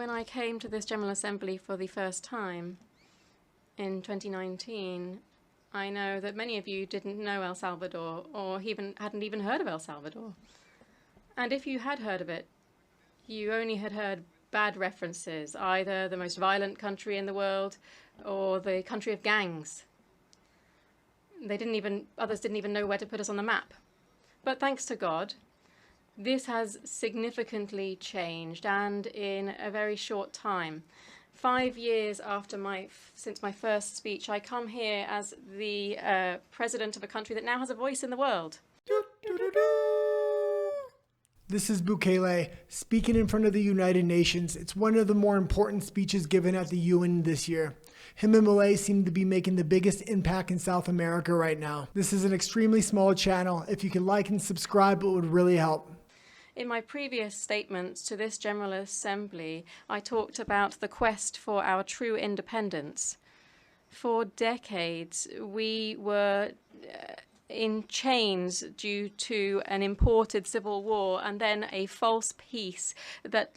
When I came to this General Assembly for the first time in 2019, I know that many of you didn't know El Salvador or hadn't even heard of El Salvador. And if you had heard of it, you only had heard bad references, either the most violent country in the world or the country of gangs. Others didn't even know where to put us on the map. But thanks to God, this has significantly changed, and in a very short time. 5 years since my first speech, I come here as the president of a country that now has a voice in the world. This is Bukele speaking in front of the United Nations. It's one of the more important speeches given at the UN this year. Him and Malay seem to be making the biggest impact in South America right now. This is an extremely small channel. If you could like and subscribe, it would really help. In my previous statements to this General Assembly, I talked about the quest for our true independence. For decades, we were in chains due to an imported civil war and then a false peace that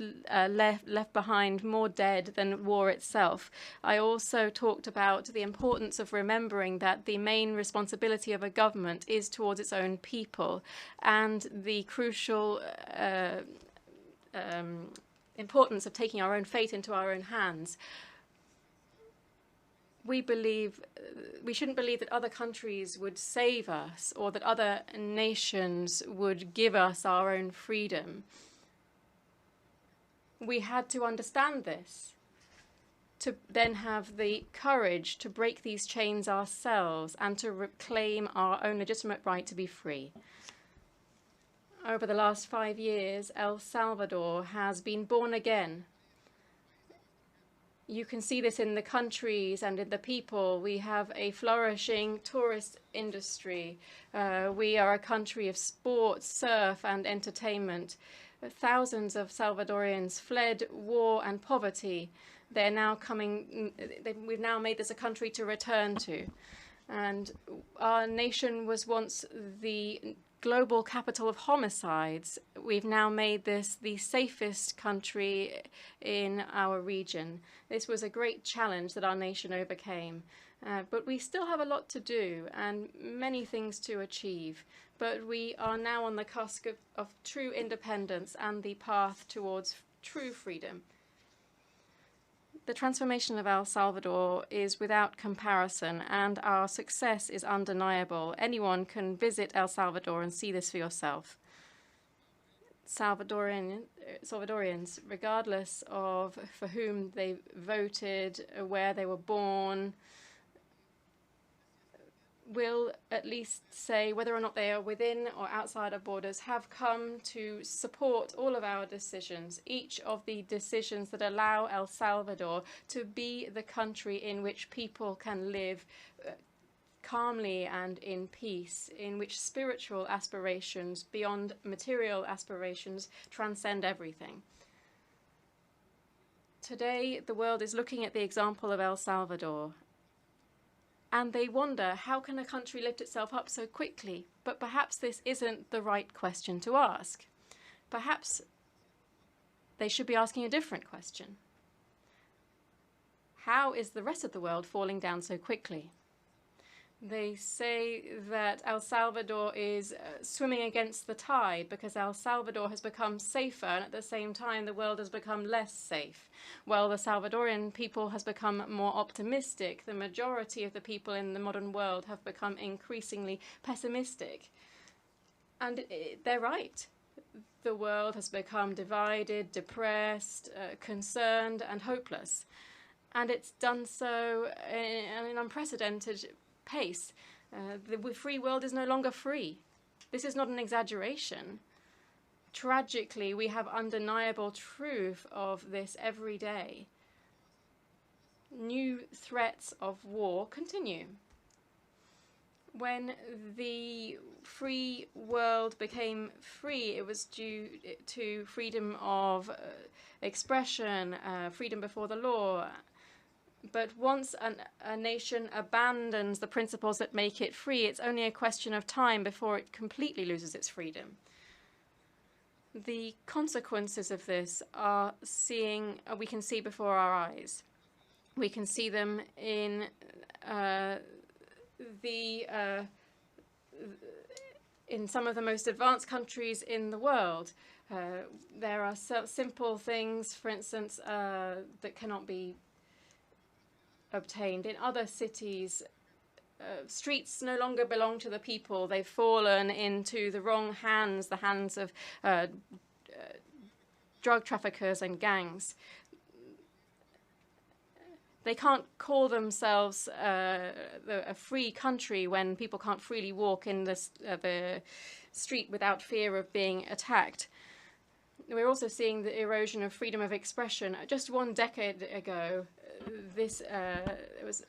left behind more dead than war itself. I also talked about the importance of remembering that the main responsibility of a government is towards its own people, and the crucial importance of taking our own fate into our own hands. We shouldn't believe that other countries would save us or that other nations would give us our own freedom. We had to understand this, to then have the courage to break these chains ourselves and to reclaim our own legitimate right to be free. Over the last 5 years, El Salvador has been born again. You can see this in the countries and in the people. We have a flourishing tourist industry. We are a country of sports, surf, and entertainment. Thousands of Salvadorians fled war and poverty. They're now we've now made this a country to return to. And our nation was once the global capital of homicides. We've now made this the safest country in our region. This was a great challenge that our nation overcame. But we still have a lot to do and many things to achieve. But we are now on the cusp of true independence and the path towards true freedom. The transformation of El Salvador is without comparison, and our success is undeniable. Anyone can visit El Salvador and see this for yourself. Salvadorians, regardless of for whom they voted, where they were born, will at least say whether or not they are within or outside our borders, have come to support all of our decisions, each of the decisions that allow El Salvador to be the country in which people can live calmly and in peace, in which spiritual aspirations beyond material aspirations transcend everything. Today, the world is looking at the example of El Salvador, and they wonder, how can a country lift itself up so quickly? But perhaps this isn't the right question to ask. Perhaps they should be asking a different question. How is the rest of the world falling down so quickly? They say that El Salvador is swimming against the tide because El Salvador has become safer, and at the same time the world has become less safe. While the Salvadorian people has become more optimistic, the majority of the people in the modern world have become increasingly pessimistic. And they're right. The world has become divided, depressed, concerned, and hopeless. And it's done so in an unprecedented pace. The free world is no longer free. This is not an exaggeration. Tragically, we have undeniable truth of this every day. New threats of war continue. When the free world became free, it was due to freedom of expression, freedom before the law. But once a nation abandons the principles that make it free, it's only a question of time before it completely loses its freedom. The consequences of this are we can see before our eyes. We can see them in in some of the most advanced countries in the world. There are simple things, for instance, that cannot be obtained. In other cities, streets no longer belong to the people. They've fallen into the wrong hands, the hands of drug traffickers and gangs. They can't call themselves a free country when people can't freely walk in the street without fear of being attacked. We're also seeing the erosion of freedom of expression. Just 1 decade ago, it was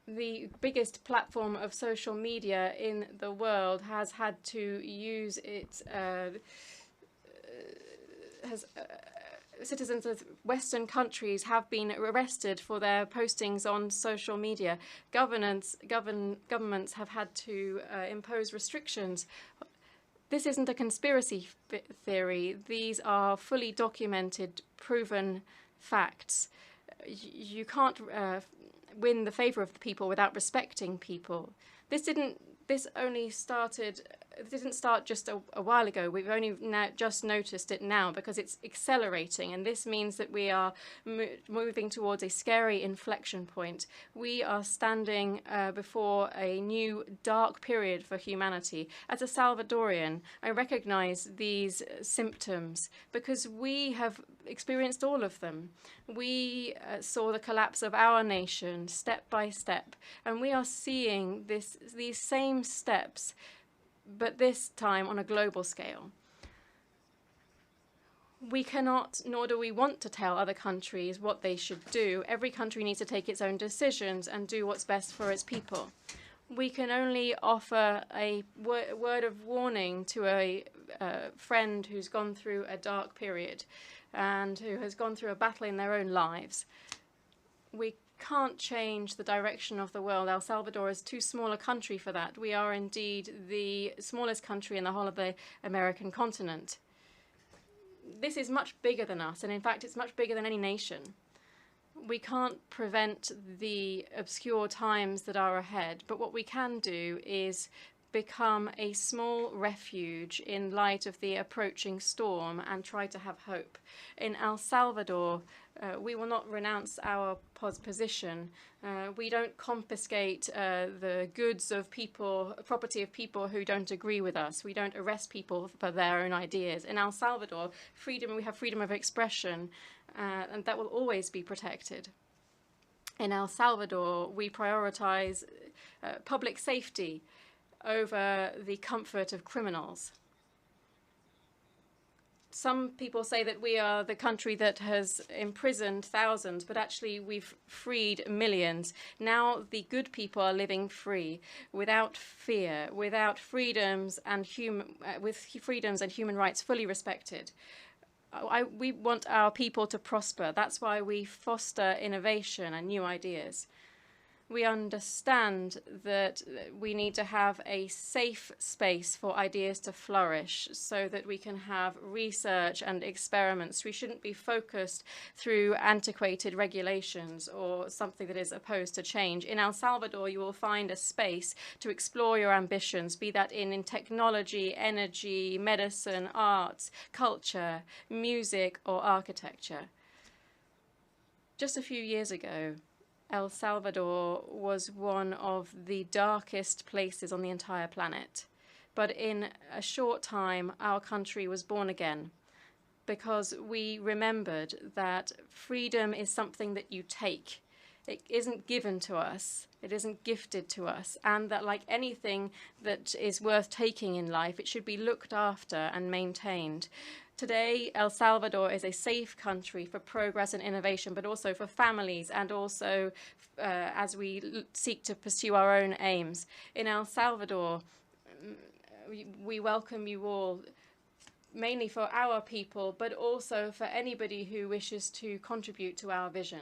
the biggest platform of social media in the world has had to use its citizens of Western countries have been arrested for their postings on social media. Governments have had to impose restrictions. This isn't a conspiracy theory. These are fully documented, proven facts. You can't win the favor of the people without respecting people. This didn't start just a while ago. We've only just noticed it now because it's accelerating, and this means that we are moving towards a scary inflection point. We are standing before a new dark period for humanity. As a Salvadorian, I recognize these symptoms because we have experienced all of them. We saw the collapse of our nation step by step, and we are seeing these same steps, but this time on a global scale. We cannot, nor do we want to tell other countries what they should do. Every country needs to take its own decisions and do what's best for its people. We can only offer a word of warning to a friend who's gone through a dark period and who has gone through a battle in their own lives. We can't change the direction of the world. El Salvador is too small a country for that. We are indeed the smallest country in the whole of the American continent. This is much bigger than us, and in fact it's much bigger than any nation. We can't prevent the obscure times that are ahead, but what we can do is become a small refuge in light of the approaching storm and try to have hope. In El Salvador, we will not renounce our position. We don't confiscate the goods of people, property of people who don't agree with us. We don't arrest people for their own ideas. In El Salvador, we have freedom of expression, and that will always be protected. In El Salvador, we prioritize public safety over the comfort of criminals. Some people say that we are the country that has imprisoned thousands, but actually we've freed millions. Now the good people are living free, without fear, without freedoms and with freedoms and human rights fully respected. We want our people to prosper. That's why we foster innovation and new ideas. We understand that we need to have a safe space for ideas to flourish so that we can have research and experiments. We shouldn't be focused through antiquated regulations or something that is opposed to change. In El Salvador, you will find a space to explore your ambitions, be that in technology, energy, medicine, arts, culture, music, or architecture. Just a few years ago, El Salvador was one of the darkest places on the entire planet. But in a short time, our country was born again because we remembered that freedom is something that you take. It isn't given to us. It isn't gifted to us. And that like anything that is worth taking in life, it should be looked after and maintained. Today, El Salvador is a safe country for progress and innovation, but also for families and also as we seek to pursue our own aims. In El Salvador, we welcome you all, mainly for our people, but also for anybody who wishes to contribute to our vision.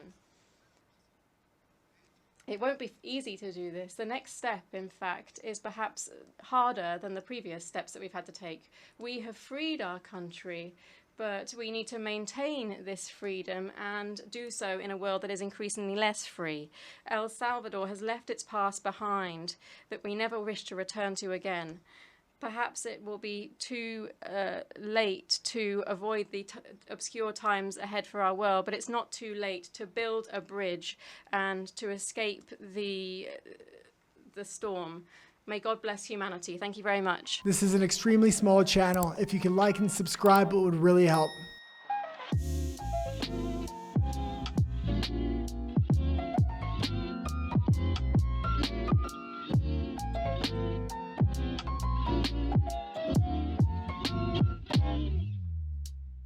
It won't be easy to do this. The next step, in fact, is perhaps harder than the previous steps that we've had to take. We have freed our country, but we need to maintain this freedom and do so in a world that is increasingly less free. El Salvador has left its past behind that we never wish to return to again. Perhaps it will be too late to avoid the obscure times ahead for our world, but it's not too late to build a bridge and to escape the storm. May God bless humanity. Thank you very much. This is an extremely small channel. If you can like and subscribe, it would really help.